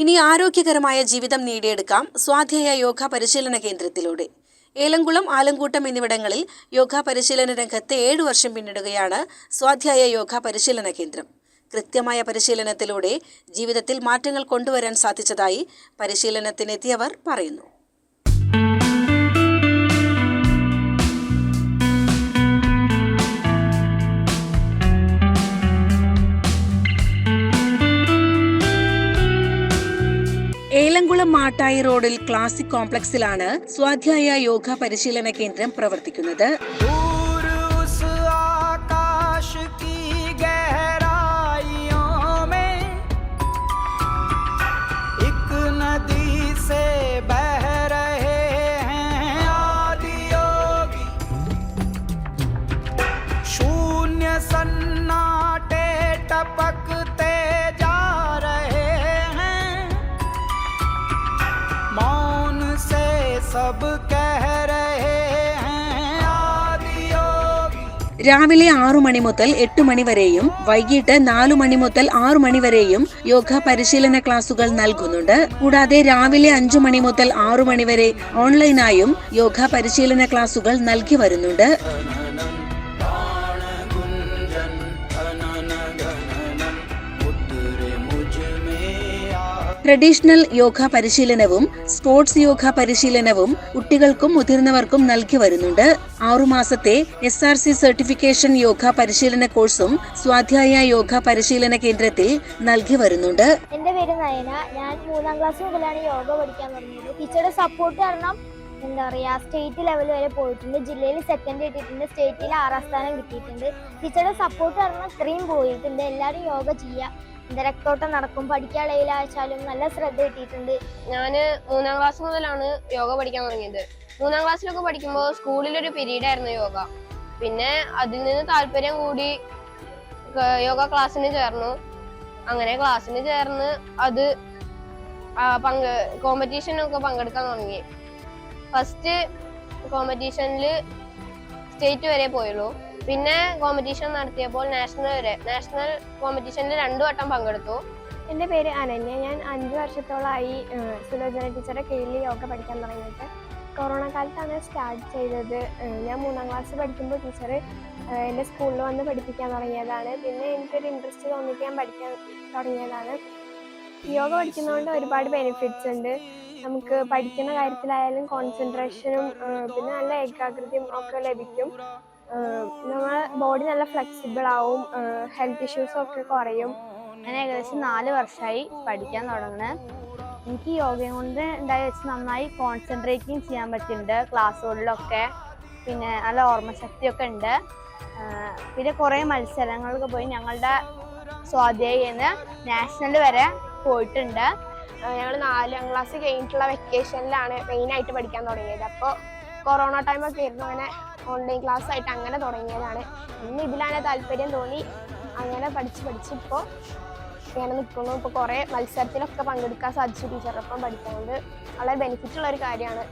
ഇനി ആരോഗ്യകരമായ ജീവിതം നേടിയെടുക്കാം സ്വാധ്യായ യോഗ പരിശീലന കേന്ദ്രത്തിലൂടെ. ഏലംകുളം, ആലങ്കൂട്ടം എന്നിവിടങ്ങളിൽ യോഗ പരിശീലന രംഗത്ത് 7 വർഷം പിന്നിടുകയാണ് സ്വാധ്യായ യോഗ പരിശീലന കേന്ദ്രം. കൃത്യമായ പരിശീലനത്തിലൂടെ ജീവിതത്തിൽ മാറ്റങ്ങൾ കൊണ്ടുവരാൻ സാധിച്ചതായി പരിശീലനത്തിനെത്തിയവർ പറയുന്നു. ഏലംകുളം മാട്ടായി റോഡിൽ ക്ലാസിക് കോംപ്ലക്സിലാണ് സ്വാധ്യായ യോഗ പരിശീലന കേന്ദ്രം പ്രവർത്തിക്കുന്നത്. രാവിലെ 6 മണി മുതൽ 8 മണി വരെയും വൈകിട്ട് 4 മണി മുതൽ 6 മണി വരെയും യോഗ പരിശീലന ക്ലാസുകൾ നൽകുന്നുണ്ട്. കൂടാതെ രാവിലെ 5 മണി മുതൽ 6 മണി വരെ ഓൺലൈനായും യോഗ പരിശീലന ക്ലാസുകൾ നൽകി വരുന്നുണ്ട്. ട്രഡീഷണൽ യോഗ പരിശീലനവും സ്പോർട്സ് യോഗ പരിശീലനവും കുട്ടികൾക്കും മുതിർന്നവർക്കും നൽകി വരുന്നുണ്ട്. 6 മാസത്തെ SRC സർട്ടിഫിക്കേഷൻ യോഗ പരിശീലന കോഴ്സും സ്വാധ്യായ യോഗ പരിശീലന കേന്ദ്രത്തിൽ നൽകി വരുന്നുണ്ട്. എന്റെ പേര് നയന. ഞാൻ 3ാം ക്ലാസ് മുതലാണ് യോഗ പഠിക്കാൻ തുടങ്ങിയത്. ടീച്ചറുടെ സപ്പോർട്ട് കാരണം സ്റ്റേറ്റ് ലെവൽ വരെ പോയിട്ടുണ്ട്. ജില്ലയിൽ 2nd കിട്ടിയിട്ടുണ്ട്. സ്റ്റേറ്റിൽ 6ാം സ്ഥാനം കിട്ടിയിട്ടുണ്ട്. ടീച്ചറുടെ സപ്പോർട്ട് കാരണം ഇത്രയും പോയിട്ടുണ്ട്. എല്ലാവരും യോഗ ചെയ്യുക. രക്തോട്ടം നടക്കും. പഠിക്കാനുള്ളതിലാച്ചാലും നല്ല ശ്രദ്ധ കിട്ടിയിട്ടുണ്ട്. ഞാൻ 3ാം ക്ലാസ് മുതലാണ് യോഗ പഠിക്കാൻ തുടങ്ങിയത്. 3ാം ക്ലാസ്സിലൊക്കെ പഠിക്കുമ്പോൾ സ്കൂളിലൊരു പീരീഡ് ആയിരുന്നു യോഗ. പിന്നെ അതിൽ നിന്ന് താല്പര്യം കൂടി യോഗ ക്ലാസ്സിന് ചേർന്നു. അങ്ങനെ ക്ലാസ്സിന് ചേർന്ന് അത് കോമ്പറ്റീഷനൊക്കെ പങ്കെടുക്കാൻ തുടങ്ങി. ഫസ്റ്റ് കോമ്പറ്റീഷനിൽ സ്റ്റേറ്റ് വരെ പോയുള്ളൂ. പിന്നെ കോമ്പറ്റീഷൻ നടത്തിയപ്പോൾ നാഷണൽ കോമ്പറ്റീഷനിൽ 2 വട്ടം പങ്കെടുത്തു. എൻ്റെ പേര് അനന്യ. ഞാൻ 5 വർഷത്തോളമായി സുലോചന ടീച്ചറുടെ കീഴിൽ യോഗ പഠിക്കാൻ തുടങ്ങിയിട്ട്. കൊറോണ കാലത്താണ് സ്റ്റാർട്ട് ചെയ്തത്. ഞാൻ 3ാം ക്ലാസ് പഠിക്കുമ്പോൾ ടീച്ചർ എൻ്റെ സ്കൂളിൽ വന്ന് പഠിപ്പിക്കാൻ തുടങ്ങിയതാണ്. പിന്നെ എനിക്കൊരു ഇൻട്രസ്റ്റ് തോന്നിയിട്ട് ഞാൻ പഠിക്കാൻ തുടങ്ങിയതാണ്. യോഗ പഠിക്കുന്നതുകൊണ്ട് ഒരുപാട് ബെനിഫിറ്റ്സ് ഉണ്ട്. നമുക്ക് പഠിക്കുന്ന കാര്യത്തിലായാലും കോൺസെൻട്രേഷനും പിന്നെ നല്ല ഏകാഗ്രതയും ഒക്കെ ലഭിക്കും. നമ്മുടെ ബോഡി നല്ല ഫ്ലെക്സിബിൾ ആവും. ഹെൽത്ത് ഇഷ്യൂസും ഒക്കെ കുറയും. ഞാൻ ഏകദേശം 4 വർഷമായി പഠിക്കാൻ തുടങ്ങുന്നത്. എനിക്ക് യോഗയും കൊണ്ട് നന്നായി കോൺസെൻട്രേറ്റിംഗ് ചെയ്യാൻ പറ്റുന്നുണ്ട് ക്ലാസ്സുകളിലൊക്കെ. പിന്നെ നല്ല ഓർമ്മശക്തിയൊക്കെ ഉണ്ട്. പിന്നെ കുറേ മത്സരങ്ങളൊക്കെ പോയി ഞങ്ങളുടെ സ്വാധ്യായന്ന് നാഷണൽ വരെ പോയിട്ടുണ്ട്. ഞങ്ങൾ 4ാം ക്ലാസ് കഴിഞ്ഞിട്ടുള്ള വെക്കേഷനിലാണ് മെയിനായിട്ട് പഠിക്കാൻ തുടങ്ങിയത്. അപ്പോൾ കൊറോണ ടൈമൊക്കെ ആയിരുന്നു. അങ്ങനെ ഓൺലൈൻ ക്ലാസ് ആയിട്ട് അങ്ങനെ തുടങ്ങിയതാണ്. ഇന്ന് ഇതിലാണ് താല്പര്യം തോന്നി അങ്ങനെ പഠിച്ചിപ്പോൾ ഇങ്ങനെ നിൽക്കുന്നു. ഇപ്പോൾ കുറേ മത്സരത്തിലൊക്കെ പങ്കെടുക്കാൻ സാധിച്ചു. ടീച്ചറൊപ്പം പഠിക്കുന്നത് വളരെ ബെനിഫിറ്റുള്ള ഒരു കാര്യമാണ്.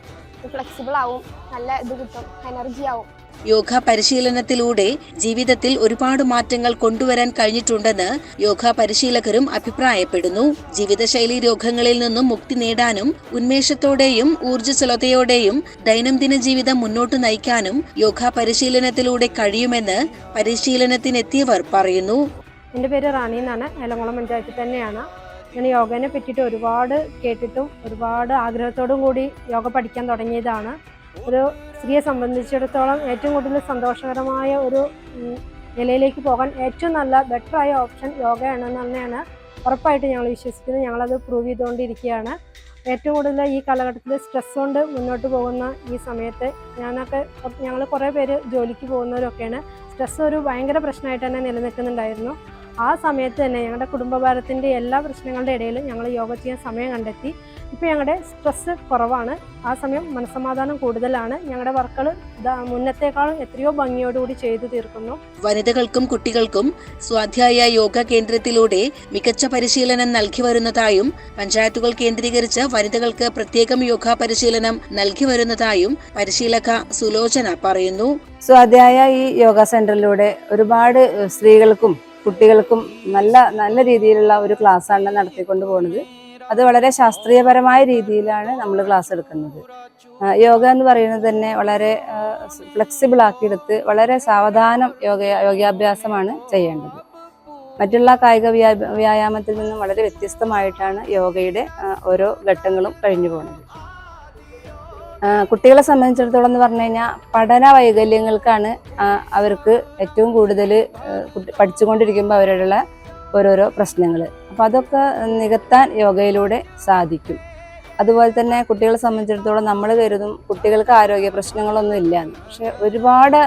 ഫ്ലെക്സിബിൾ ആവും, നല്ല ഇത് കിട്ടും, എനർജി ആവും. യോഗ പരിശീലനത്തിലൂടെ ജീവിതത്തിൽ ഒരുപാട് മാറ്റങ്ങൾ കൊണ്ടുവരാൻ കഴിഞ്ഞിട്ടുണ്ടെന്ന് യോഗ പരിശീലകരും അഭിപ്രായപ്പെടുന്നു. ജീവിതശൈലി രോഗങ്ങളിൽ നിന്നും മുക്തി നേടാനും ഉന്മേഷത്തോടെയും ഊർജ്ജസ്വലതയോടെയും ദൈനംദിന ജീവിതം മുന്നോട്ട് നയിക്കാനും യോഗ പരിശീലനത്തിലൂടെ കഴിയുമെന്ന് പരിശീലനത്തിനെത്തിയവർ പറയുന്നു. എൻ്റെ പേര് റാണി എന്നാണ്. ഏലംകുളം പഞ്ചായത്തിൽ തന്നെയാണ്. ഞാൻ യോഗനെ പറ്റിയിട്ട് ഒരുപാട് കേട്ടിട്ടും ഒരുപാട് ആഗ്രഹത്തോടും കൂടി യോഗ പഠിക്കാൻ തുടങ്ങിയതാണ്. ഒരു സ്ത്രീയെ സംബന്ധിച്ചിടത്തോളം ഏറ്റവും കൂടുതൽ സന്തോഷകരമായ ഒരു നിലയിലേക്ക് പോകാൻ ഏറ്റവും നല്ല ബെറ്ററായ ഓപ്ഷൻ യോഗയാണെന്ന് തന്നെയാണ് ഉറപ്പായിട്ട് ഞങ്ങൾ വിശ്വസിക്കുന്നത്. ഞങ്ങളത് പ്രൂവ് ചെയ്തുകൊണ്ടിരിക്കുകയാണ്. ഏറ്റവും കൂടുതൽ ഈ കാലഘട്ടത്തിൽ സ്ട്രെസ് കൊണ്ട് മുന്നോട്ട് പോകുന്ന ഈ സമയത്ത് ഞങ്ങൾ കുറേ പേര് ജോലിക്ക് പോകുന്നവരൊക്കെയാണ്. സ്ട്രെസ് ഒരു ഭയങ്കര പ്രശ്നമായിട്ട് തന്നെ നിലനിൽക്കുന്നുണ്ടായിരുന്നു. ആ സമയത്ത് തന്നെ ഞങ്ങളുടെ കുടുംബഭാരത്തിൻ്റെ എല്ലാ പ്രശ്നങ്ങളുടെ ഇടയിൽ ഞങ്ങൾ യോഗ ചെയ്യാൻ സമയം കണ്ടെത്തി. ഇപ്പോൾ ഞങ്ങളുടെ സ്ട്രെസ്സ് കുറവാണ്. ആ സമയം മനസ്സമാധാനം കൂടുതലാണ്. ഞങ്ങളുടെ വർക്കുകൾ മുന്നത്തേക്കാളും എത്രയോ ഭംഗിയോടുകൂടി ചെയ്തു തീർക്കുന്നു. വനിതകൾക്കും കുട്ടികൾക്കും സ്വാധ്യായ യോഗ കേന്ദ്രത്തിലൂടെ മികച്ച പരിശീലനം നൽകി വരുന്നതായും പഞ്ചായത്തുകൾ കേന്ദ്രീകരിച്ച് വനിതകൾക്ക് പ്രത്യേകം യോഗ പരിശീലനം നൽകി വരുന്നതായും പരിശീലക സുലോചന പറയുന്നു. സ്വാധ്യായ ഈ യോഗ സെന്ററിലൂടെ ഒരുപാട് സ്ത്രീകൾക്കും കുട്ടികൾക്കും നല്ല രീതിയിലുള്ള ഒരു ക്ലാസ്സാണ് നടത്തിക്കൊണ്ട് പോകുന്നത്. അത് വളരെ ശാസ്ത്രീയപരമായ രീതിയിലാണ് നമ്മൾ ക്ലാസ് എടുക്കുന്നത്. യോഗ എന്ന് പറയുന്നത് തന്നെ വളരെ ഫ്ലെക്സിബിൾ ആക്കിയെടുത്ത് വളരെ സാവധാനം യോഗാഭ്യാസമാണ് ചെയ്യേണ്ടത്. മറ്റുള്ള കായിക വ്യായാമത്തിൽ നിന്നും വളരെ വ്യത്യസ്തമായിട്ടാണ് യോഗയുടെ ഓരോ ഘട്ടങ്ങളും കഴിഞ്ഞു പോകുന്നത്. കുട്ടികളെ സംബന്ധിച്ചിടത്തോളം എന്ന് പറഞ്ഞു കഴിഞ്ഞാൽ പഠന വൈകല്യങ്ങൾക്കാണ് അവർക്ക് ഏറ്റവും കൂടുതൽ പഠിച്ചുകൊണ്ടിരിക്കുമ്പോൾ അവരുടെ ഓരോരോ പ്രശ്നങ്ങൾ. അപ്പോൾ അതൊക്കെ നികത്താൻ യോഗയിലൂടെ സാധിക്കും. അതുപോലെ തന്നെ കുട്ടികളെ സംബന്ധിച്ചിടത്തോളം നമ്മൾ കരുതും കുട്ടികൾക്ക് ആരോഗ്യ പ്രശ്നങ്ങളൊന്നും ഇല്ലയെന്ന്. പക്ഷെ ഒരുപാട്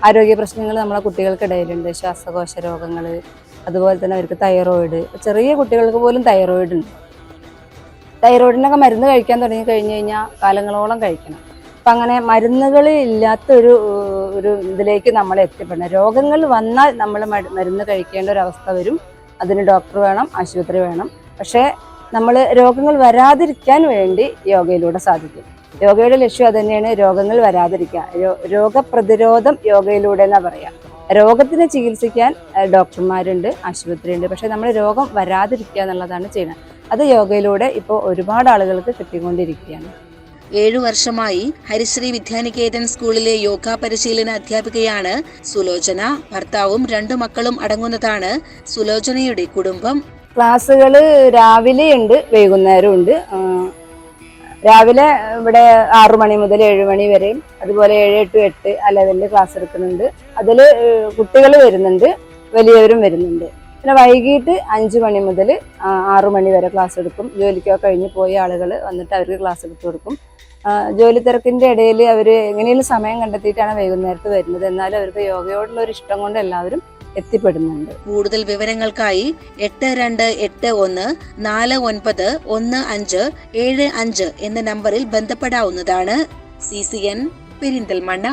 ആരോഗ്യ പ്രശ്നങ്ങൾ നമ്മളെ കുട്ടികൾക്കിടയിലുണ്ട്. ശ്വാസകോശ രോഗങ്ങൾ, അതുപോലെ തന്നെ അവർക്ക് തൈറോയിഡ്, ചെറിയ കുട്ടികൾക്ക് പോലും തൈറോയിഡ് ഉണ്ട്. തൈറോയിഡിനൊക്കെ മരുന്ന് കഴിക്കാൻ തുടങ്ങി കഴിഞ്ഞ് കഴിഞ്ഞാൽ കാലങ്ങളോളം കഴിക്കണം. അപ്പം അങ്ങനെ മരുന്നുകൾ ഇല്ലാത്ത ഒരു ഇതിലേക്ക് നമ്മൾ എത്തിപ്പെടണം. രോഗങ്ങൾ വന്നാൽ നമ്മൾ മരുന്ന് കഴിക്കേണ്ട ഒരു അവസ്ഥ വരും. അതിന് ഡോക്ടർ വേണം, ആശുപത്രി വേണം. പക്ഷേ നമ്മൾ രോഗങ്ങൾ വരാതിരിക്കാൻ വേണ്ടി യോഗയിലൂടെ സാധിക്കും. യോഗയുടെ ലക്ഷ്യം അത് തന്നെയാണ്, രോഗങ്ങൾ വരാതിരിക്കുക. രോഗപ്രതിരോധം യോഗയിലൂടെ എന്നാ പറയാം. രോഗത്തിനെ ചികിത്സിക്കാൻ ഡോക്ടർമാരുണ്ട്, ആശുപത്രിയുണ്ട്. പക്ഷെ നമ്മൾ രോഗം വരാതിരിക്കുക എന്നുള്ളതാണ് ചെയ്യുന്നത്. അത് യോഗയിലൂടെ ഇപ്പോൾ ഒരുപാട് ആളുകൾക്ക് കിട്ടിക്കൊണ്ടിരിക്കുകയാണ്. 7 വർഷമായി ഹരിശ്രീ വിദ്യാനികേതൻ സ്കൂളിലെ യോഗ പരിശീലന അധ്യാപികയാണ് സുലോചന. ഭർത്താവും 2 മക്കളും അടങ്ങുന്നതാണ് സുലോചനയുടെ കുടുംബം. ക്ലാസ്സുകൾ രാവിലെ ഉണ്ട്, വൈകുന്നേരം ഉണ്ട്. രാവിലെ ഇവിടെ 6 മണി മുതൽ 7 മണി വരെയും, അതുപോലെ 7 to 8 ആ ലെവലിൽ ക്ലാസ് എടുക്കുന്നുണ്ട്. അതിൽ കുട്ടികൾ വരുന്നുണ്ട്, വലിയവരും വരുന്നുണ്ട്. പിന്നെ വൈകിട്ട് 5 മണി മുതൽ 6 മണി വരെ ക്ലാസ് എടുക്കും. ജോലിക്കൊക്കെ കഴിഞ്ഞ് പോയ ആളുകൾ വന്നിട്ട് അവർക്ക് ക്ലാസ് എടുത്തു കൊടുക്കും. ജോലി തിരക്കിൻ്റെ ഇടയിൽ അവർ എങ്ങനെയും സമയം കണ്ടെത്തിയിട്ടാണ് വൈകുന്നേരത്ത് വരുന്നത്. എന്നാലും അവർക്ക് യോഗയോടുള്ള ഒരു ഇഷ്ടം കൊണ്ട് എല്ലാവരും എത്തിപ്പെടുന്നുണ്ട്. കൂടുതൽ വിവരങ്ങൾക്കായി 8281491575 എന്ന നമ്പറിൽ ബന്ധപ്പെടാവുന്നതാണ്. CCN പെരിന്തൽമണ്ണ.